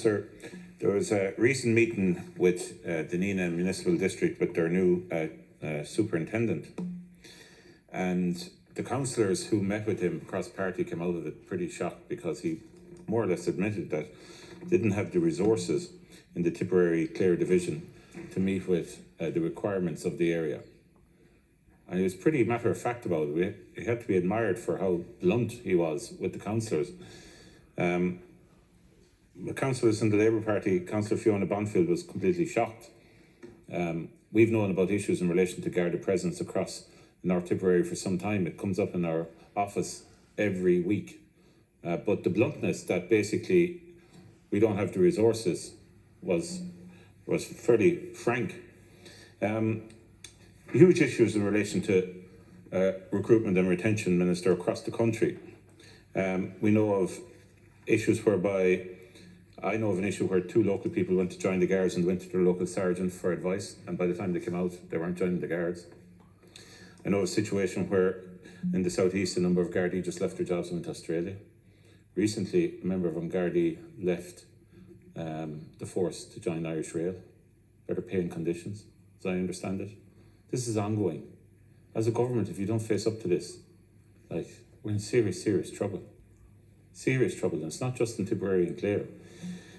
Sir, there was a recent meeting with the Nina Municipal District with their new superintendent, and the councillors who met with him cross-party came out of it pretty shocked because he more or less admitted that didn't have the resources in the Tipperary Clare division to meet with the requirements of the area. And he was pretty matter-of-fact about it. He had to be admired for how blunt he was with the councillors. The councillors in the Labour Party, Councillor Fiona Bonfield, was completely shocked. We've known about issues in relation to Garda presence across North Tipperary for some time. It comes up in our office every week. But the bluntness that basically we don't have the resources was fairly frank. Huge issues in relation to recruitment and retention, Minister, across the country. We know of issues whereby, I know of an issue where two local people went to join the Guards and went to their local sergeant for advice, and by the time they came out, they weren't joining the Guards. I know of a situation where in the southeast, a number of Gardaí just left their jobs and went to Australia. Recently, a member of Gardaí left the force to join Irish Rail. Better pay and conditions, as I understand it. This is ongoing. As a government, if you don't face up to this, we're in serious, serious trouble. Serious trouble, and it's not just in Tipperary and Clare.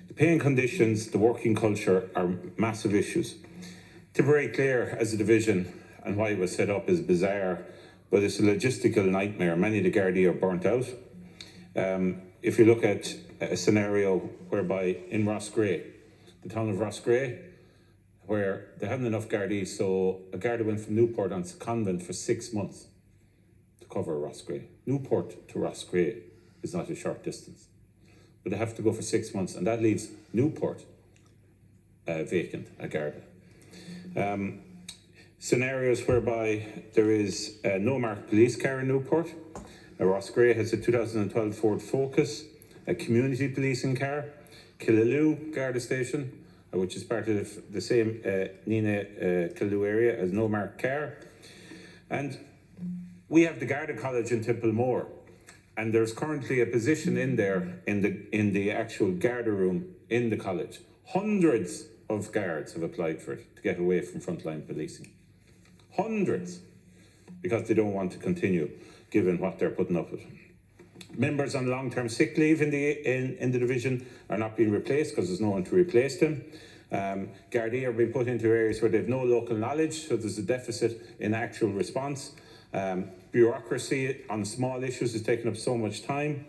The pay and conditions, the working culture are massive issues. Tipperary Clare as a division and why it was set up is bizarre, but it's a logistical nightmare. Many of the Gardaí are burnt out. If you look at a scenario whereby in Rossgrey, the town of Rossgrey, where they hadn't enough Gardaí, so a Garda went from Newport on Convent for 6 months to cover Rossgrey. Newport to Rossgrey is not a short distance, but they have to go for 6 months, and that leaves Newport vacant, a Garda. Scenarios whereby there is no marked police car in Newport. Rossgrey has a 2012 Ford Focus, a community policing car. Killaloe Garda Station, which is part of the same Nina Killaloe area, has no marked car. And we have the Garda College in Templemore, and there's currently a position in there in the actual Garda room in the college. Hundreds of guards have applied for it to get away from frontline policing. Hundreds, because they don't want to continue given what they're putting up with. Members on long-term sick leave in the division are not being replaced because there's no one to replace them. Gardaí are being put into areas where they have no local knowledge, so there's a deficit in actual response. Bureaucracy on small issues is taking up so much time.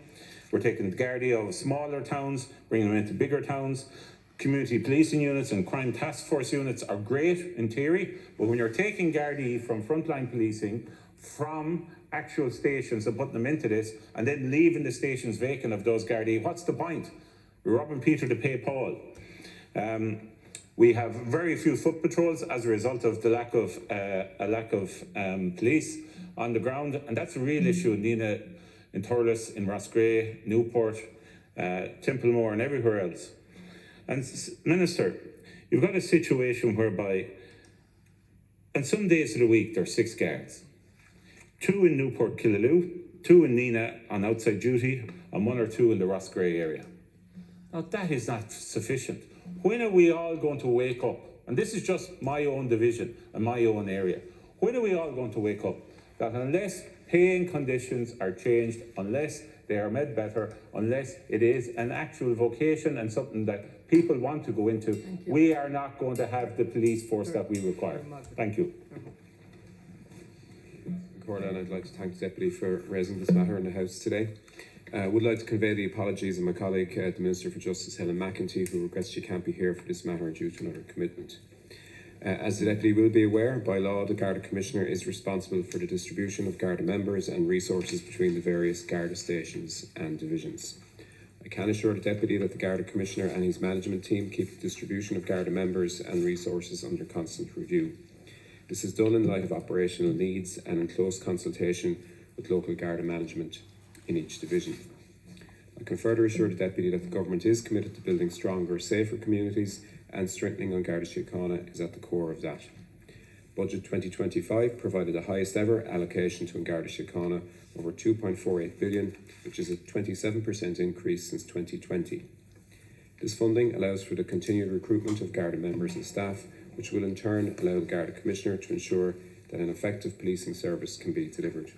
We're taking the Gardaí out of smaller towns, bringing them into bigger towns. Community policing units and crime task force units are great in theory, but when you're taking Gardaí from frontline policing, from actual stations and putting them into this, and then leaving the stations vacant of those Gardaí, what's the point? We're robbing Peter to pay Paul. We have very few foot patrols as a result of the lack of police on the ground, and that's a real issue in Nina, in Thurles, in Rossgrey, Newport, Templemore, and everywhere else. And Minister, you've got a situation whereby on some days of the week there are 6 guards. 2 in Newport Killaloe, 2 in Nina on outside duty, and 1 or 2 in the Rossgrey area. Now that is not sufficient. When are we all going to wake up? And this is just my own division and my own area. When are we all going to wake up that unless paying conditions are changed, unless they are made better, unless it is an actual vocation and something that people want to go into, we are not going to have the police force that we require. Thank you. And I'd like to thank the Deputy for raising this matter in the House today. I would like to convey the apologies of my colleague, the Minister for Justice, Helen McEntee, who regrets she can't be here for this matter due to another commitment. As the Deputy will be aware, by law, the Garda Commissioner is responsible for the distribution of Garda members and resources between the various Garda stations and divisions. I can assure the Deputy that the Garda Commissioner and his management team keep the distribution of Garda members and resources under constant review. This is done in light of operational needs and in close consultation with local Garda management in each division. I can further assure the Deputy that the Government is committed to building stronger, safer communities, and strengthening on Garda Síochána is at the core of that. Budget 2025 provided the highest ever allocation to Garda Síochána, over 2.48 billion, which is a 27% increase since 2020. This funding allows for the continued recruitment of Garda members and staff, which will in turn allow the Garda Commissioner to ensure that an effective policing service can be delivered.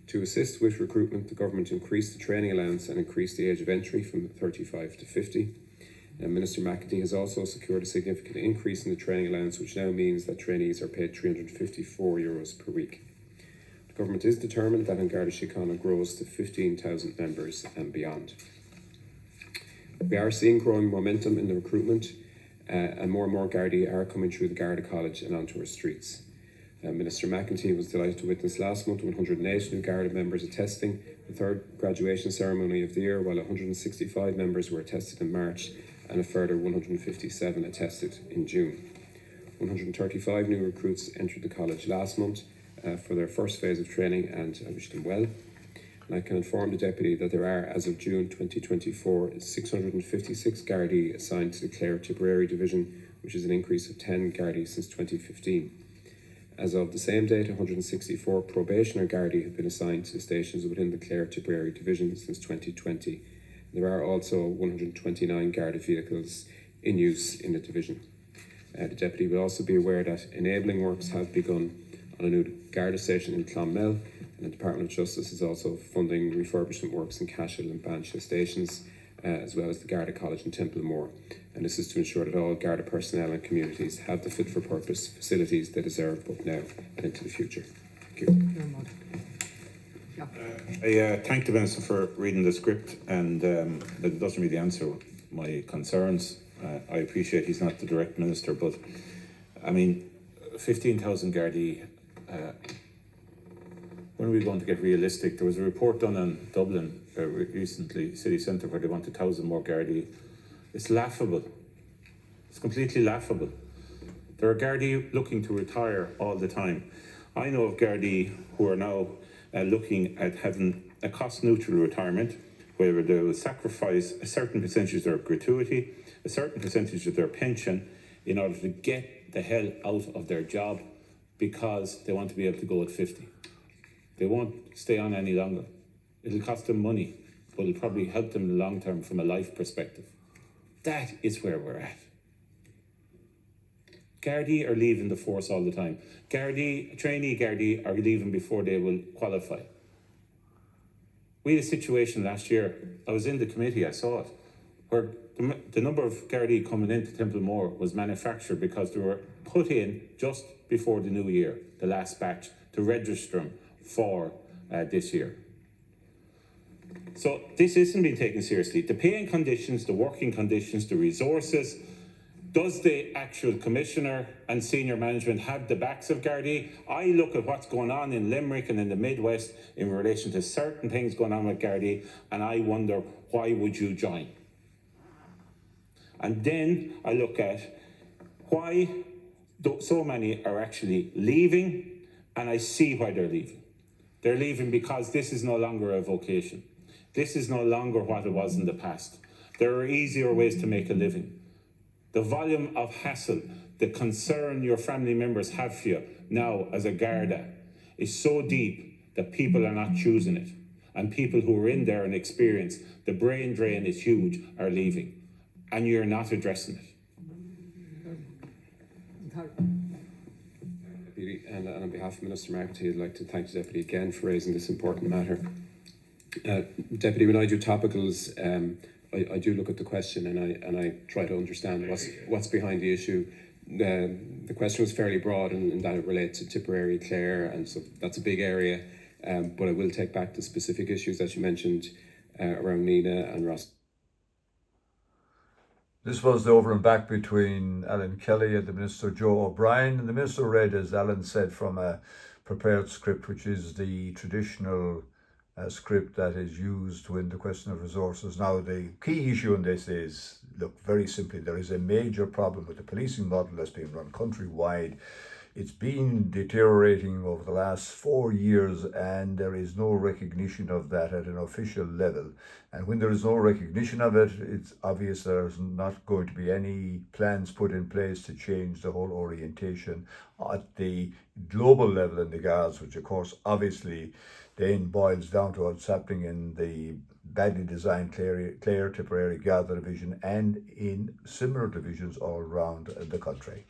To assist with recruitment, the government increased the training allowance and increased the age of entry from 35 to 50. And Minister McEntee has also secured a significant increase in the training allowance, which now means that trainees are paid €354 per week. The government is determined that An Garda Síochána grows to 15,000 members and beyond. We are seeing growing momentum in the recruitment, and more Gardaí are coming through the Garda College and onto our streets. Minister McEntee was delighted to witness last month 108 new Garda members attesting the third graduation ceremony of the year, while 165 members were attested in March and a further 157 attested in June. 135 new recruits entered the college last month for their first phase of training, and I wish them well. And I can inform the Deputy that there are, as of June 2024, 656 Gardaí assigned to the Clare Tipperary division, which is an increase of 10 Gardaí since 2015. As of the same date, 164 probationer Gardaí have been assigned to stations within the Clare Tipperary division since 2020. There are also 129 Garda vehicles in use in the division. The Deputy will also be aware that enabling works have begun on a new Garda station in Clonmel, and the Department of Justice is also funding refurbishment works in Cashel and Banshee stations, as well as the Garda College in Templemore. And this is to ensure that all Garda personnel and communities have the fit-for-purpose facilities they deserve both now and into the future. Thank you. I thank the Minister for reading the script, and it doesn't really answer my concerns. I appreciate he's not the direct Minister, but I mean, 15,000 Gardaí, when are we going to get realistic? There was a report done in Dublin recently, city centre, where they want 1,000 more Gardaí. It's laughable. It's completely laughable. There are Gardaí looking to retire all the time. I know of Gardaí who are now looking at having a cost-neutral retirement, where they will sacrifice a certain percentage of their gratuity, a certain percentage of their pension, in order to get the hell out of their job, because they want to be able to go at 50. They won't stay on any longer. It'll cost them money, but it'll probably help them in the long term from a life perspective. That is where we're at. Gardaí are leaving the force all the time. Trainee Gardaí are leaving before they will qualify. We had a situation last year, I was in the committee, I saw it, where the number of Gardaí coming into Templemore was manufactured because they were put in just before the new year, the last batch, to register them for this year. So this isn't being taken seriously. The paying conditions, the working conditions, the resources. Does the actual Commissioner and senior management have the backs of Gardaí? I look at what's going on in Limerick and in the Midwest in relation to certain things going on with Gardaí, and I wonder, why would you join? And then I look at why so many are actually leaving, and I see why they're leaving. They're leaving because this is no longer a vocation. This is no longer what it was in the past. There are easier ways to make a living. The volume of hassle, the concern your family members have for you now as a Garda is so deep that people are not choosing it. And people who are in there and experience the brain drain is huge are leaving. And you're not addressing it. And on behalf of Minister McEntee, I'd like to thank the Deputy again for raising this important matter. Deputy, when I do topicals, I do look at the question and I try to understand what's behind the issue. The question was fairly broad in that it relates to Tipperary, Clare, and so that's a big area. But I will take back the specific issues that you mentioned around Nina and Ross. This was the over and back between Alan Kelly and the Minister Joe O'Brien, and the Minister read, as Alan said, from a prepared script, which is the traditional script that is used when the question of resources. Now, the key issue in this is, look, very simply, there is a major problem with the policing model that's being run countrywide. It's been deteriorating over the last 4 years, and there is no recognition of that at an official level. And when there is no recognition of it, it's obvious there's not going to be any plans put in place to change the whole orientation at the global level in the Guards, which of course obviously then boils down to what's happening in the badly designed Clare, Tipperary, Garda division and in similar divisions all around the country.